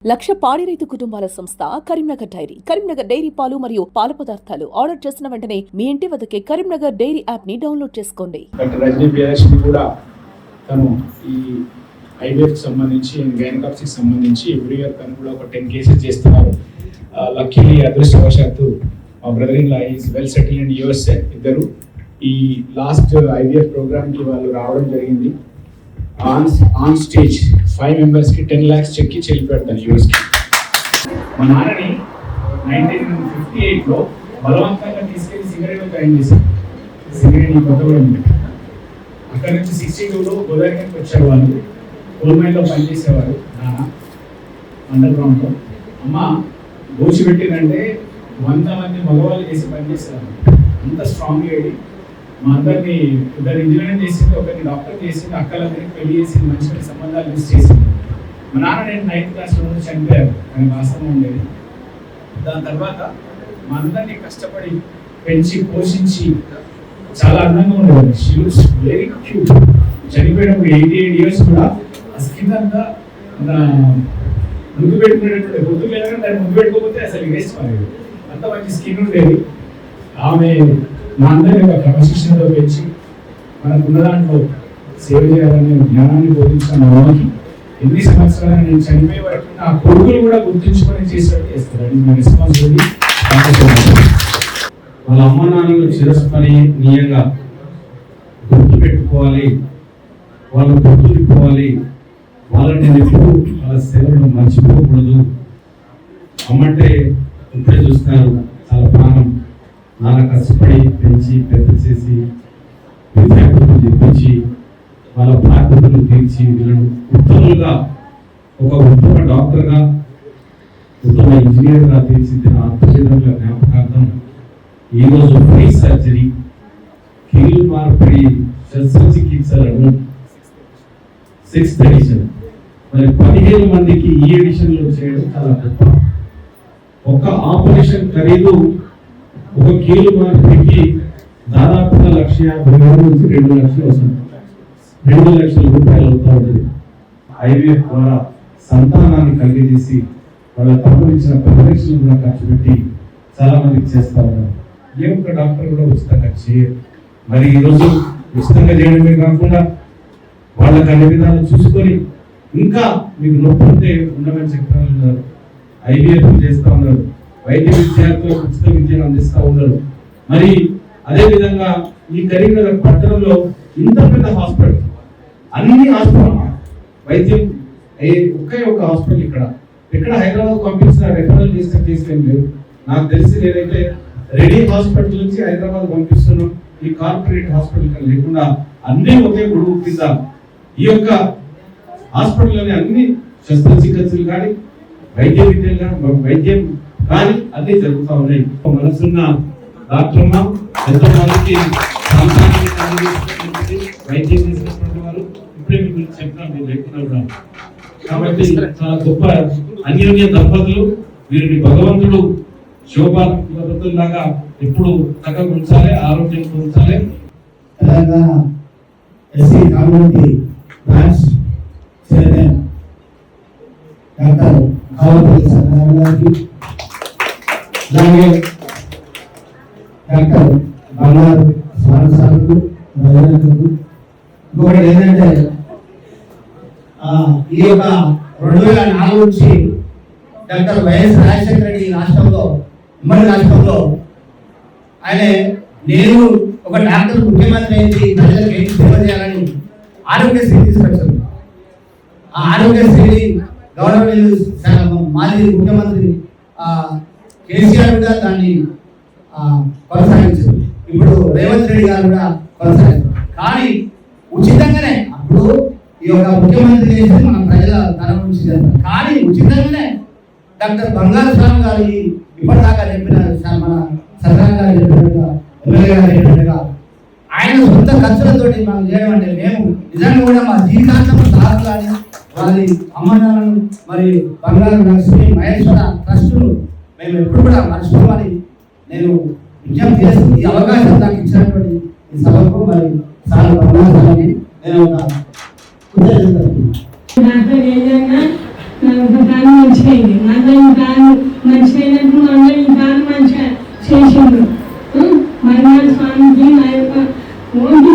లక్ష పాడి రైతు కుటుంబాల సంస్థ కరీంనగర్ డైరీ. కరీంనగర్ డైరీ పాలు మరియు పాల పదార్థాలు ఆర్డర్ చేసిన వెంటనే మీ ఇంటి వద్దకే కరీంనగర్ డైరీ యాప్ ని డౌన్లోడ్ చేసుకోండి. డాక్టర్ రజనీ ప్రియదర్శిని కూడా తను ఈ ఐవీఎఫ్ సంబంధించి గైనకాప్సిక్ సంబంధించి ఎవ్రీ ఇయర్ తను కూడా ఒక 10 కేసెస్ చేస్తున్నారు. లక్కీలీ అదృష్టవశాత్తు మా brother in law is well settle in USA. ఇద్దరు ఈ లాస్ట్ ఐవీఎఫ్ ప్రోగ్రామ్ కి వాళ్ళు రావడం జరిగింది. ఆన్ స్టేజ్ 5 మెంబర్స్ కి 10 lakhs చెక్ ఇచ్చి వెళ్ళిపెడతాను యూఎస్ కి. మా నాన్నని 1958 లో బలవంతంగా తీసుకెళ్లి సింగరేణిలో జాయిన్ చేశారు. సింగరేణి కొత్తగూడెం అక్కడ నుంచి 62లో గోదావరికి వచ్చారు. వాళ్ళు కోల్ మైన్లో పనిచేసేవారు. నాన్న అండర్ గ్రౌండ్ లో. అమ్మ గోచి పెట్టిందంటే 100 మంది మగవాళ్ళు చేసి పనిచేసేవారు. అంత స్ట్రాంగ్ లేడీ. మా అందరినీ ఇద్దరు ఇంజనీరింగ్ చేసింది, ఒకరిని డాక్టర్ చేసింది, అక్కలందరికీ పెళ్లి చేసింది, మంచి మంచి సంబంధాలు యూజ్ చేసింది. మా నాన్న నేను 9th క్లాస్లో నుండి చనిపోయారు, కానీ వాస్తవం ఉండేది. దాని తర్వాత మా అందరినీ కష్టపడి పెంచి పోషించి చాలా అందంగా ఉండేది. She was very cute. చనిపోయినప్పుడు 88 years కూడా ఆ స్కిన్ అంతా ముందు పెట్టుకునేటప్పుడు గుర్తు లేదని దాన్ని ముందు పెట్టుకోకపోతే అసలు వేస్ట్ పడేది. అంత మంచి స్కిన్ ఉండేది. ఆమె మా అందరినీ ఒక క్రమశిక్షణతో పెంచి మనకున్న దాంట్లో సేవ చేయాలనే జ్ఞానాన్ని బోధించిన మా అమ్మకి ఎన్ని సంవత్సరాలు నేను చనిపోయే వరకు నా కొడుకులు కూడా గుర్తుంచుకొని చేసేట్టు చేస్తారు. అది మా రెస్పాన్సిబిలిటీ. వాళ్ళ అమ్మ నాన్నలు చిరస్మరణీయంగా గుర్తు పెట్టుకోవాలి, వాళ్ళు గుర్తుపెట్టుకోవాలి. వాళ్ళని ఎప్పుడు వాళ్ళ సేవలను మర్చిపోకూడదు. అమ్మంటే ఇప్పుడే చూస్తున్నారు, చాలా ప్రాణం. నాన్న కష్టపడి పెంచి పెద్ద చేసి విద్యార్థులను చెప్పించి వాళ్ళ బాధ్యతలు తీర్చి వీళ్ళను ఉత్తములుగా ఒక ఉత్తమ డాక్టర్గా ఉత్తమ ఇంజనీర్గా తీర్చిదిద్దిన ఆత్మీయుల జ్ఞాపకార్థం ఈరోజు ఫ్రీ సర్జరీ, కీలు మార్పిడి శస్త్రచికిత్సలను 6th ఎడిషన్ మరి 15 మందికి ఈ ఎడిషన్లో చేయడం చాలా గొప్ప. ఒక ఆపరేషన్ ఖరీదు ఒక కీలు మార్పిడికి దాదాపుగా 1,50,000 నుంచి 2 లక్షలు వస్తుంది. 2 లక్షల రూపాయలు అవుతా ఉంటుంది. ఐవీఎఫ్ ద్వారా సంతానాన్ని కలిగజేసి వాళ్ళ తమ్ముడు ఇచ్చిన పరిరక్షణ కూడా ఖర్చు పెట్టి చాలా మందికి చేస్తా ఉన్నారు. ఏ ఒక్క డాక్టర్ కూడా ఉచితంగా చేయరు. మరి ఈరోజు ఉచితంగా చేయడమే కాకుండా వాళ్ళకి అన్ని విధాలు చూసుకొని ఇంకా మీకు నొప్పి ఉంటే ఉండమని చెప్తా ఉన్నారు. ఐవీఎఫ్ చేస్తూ ఉన్నారు. వైద్య విద్యార్థులకు ఉచిత విద్యను అందిస్తూ ఉన్నారు. మరి అదే విధంగా ఈ కరీంనగర్ పట్టణంలో ఇంత పెద్ద హాస్పిటల్, అన్ని హాస్పిటల్ వైద్యం ఒకే ఒక హాస్పిటల్ ఇక్కడ హైదరాబాద్ పంపించిన రెఫరల్ చేసిన కేసులు ఏం లేవు. నాకు తెలిసి నేనైతే రెడీ హాస్పిటల్ నుంచి హైదరాబాద్ పంపిస్తున్నాం. ఈ కార్పొరేట్ హాస్పిటల్ లేకుండా అన్ని ఒకే గొడుగు కింద ఈ యొక్క హాస్పిటల్లోని అన్ని శస్త్రచికిత్సలు కానీ వైద్య విద్యలు కానీ వైద్యం కానీ అన్ని జరుగుతూ ఉన్నాయి. మనసున్న డాక్టర్ ఎంతో మందికి వైద్యం చేసినటువంటి వారు ఇప్పుడే మీకు చెప్తాను, మీరు లేకుండా కూడా. కాబట్టి చాలా గొప్ప అన్యోన్య దంపతులు. వీరిని భగవంతుడు శోభాలాగా ఎప్పుడు చక్కగా ఉంచాలి, ఆరోగ్యంగా ఉంచాలి. Telangana SC community branch chairman doctor Kavapalli Satyanarayana గారికి, అలాగే డాక్టర్ బంగారు స్వామి ఇంకొకటి ఏంటంటే ఈ యొక్క 2004 నుంచి డాక్టర్ వైఎస్ రాజశేఖర రెడ్డి రాష్ట్రంలో ఉమ్మడి రాష్ట్రంలో ఆయన నేను ఒక డాక్టర్ ముఖ్యమంత్రి అయింది ప్రజలకు ఏం సేవ చేయాలని ఆరోగ్యశ్రీ తీసుకొచ్చారు. ఆ ఆరోగ్యశ్రీని గవర్నమెంట్ మాజీ ముఖ్యమంత్రి కేసీఆర్ కూడా దాన్ని కొనసాగించారు. ఇప్పుడు రేవంత్ రెడ్డి గారు కూడా కొనసాగించారు. కానీ ఉచితంగానే అప్పుడు ఈ యొక్క ముఖ్యమంత్రి చేసి మన ప్రజల తన నుంచి చేస్తారు. కానీ ఉచితంగానే డాక్టర్ బంగారు స్వామి గారు ఇప్పటిదాకా చెప్పిన మన సత్యనారాయణ గారు చెప్పినట్టుగా, ఎమ్మెల్యే గారు చెప్పినట్టుగా ఆయన సొంత ఖర్చులతో మనం చేయడం అంటే మేము నిజంగా కూడా మా జీవితాంతం సార్ కానీ వారి అమ్మనాలను మరి బంగారు లక్ష్మి మహేశ్వర ట్రస్టును మేము ఎప్పుడు కూడా మర్చిపోమని నేను విజ్ఞప్తి చేస్తూ ఈ అవకాశం నాకు ఇచ్చినటువంటి ఈ సభకు మరి సార్ బంగారు నేను ఒక కృతజ్ఞతలు ఒక కాను మంచిగా అయింది, మళ్ళీ ఈ కాను మంచిగా అయినట్టు మళ్ళీ ఈ కాను మంచిగా చేసిండు. మర్నాడు స్వామికి నా యొక్క ఓన్లీ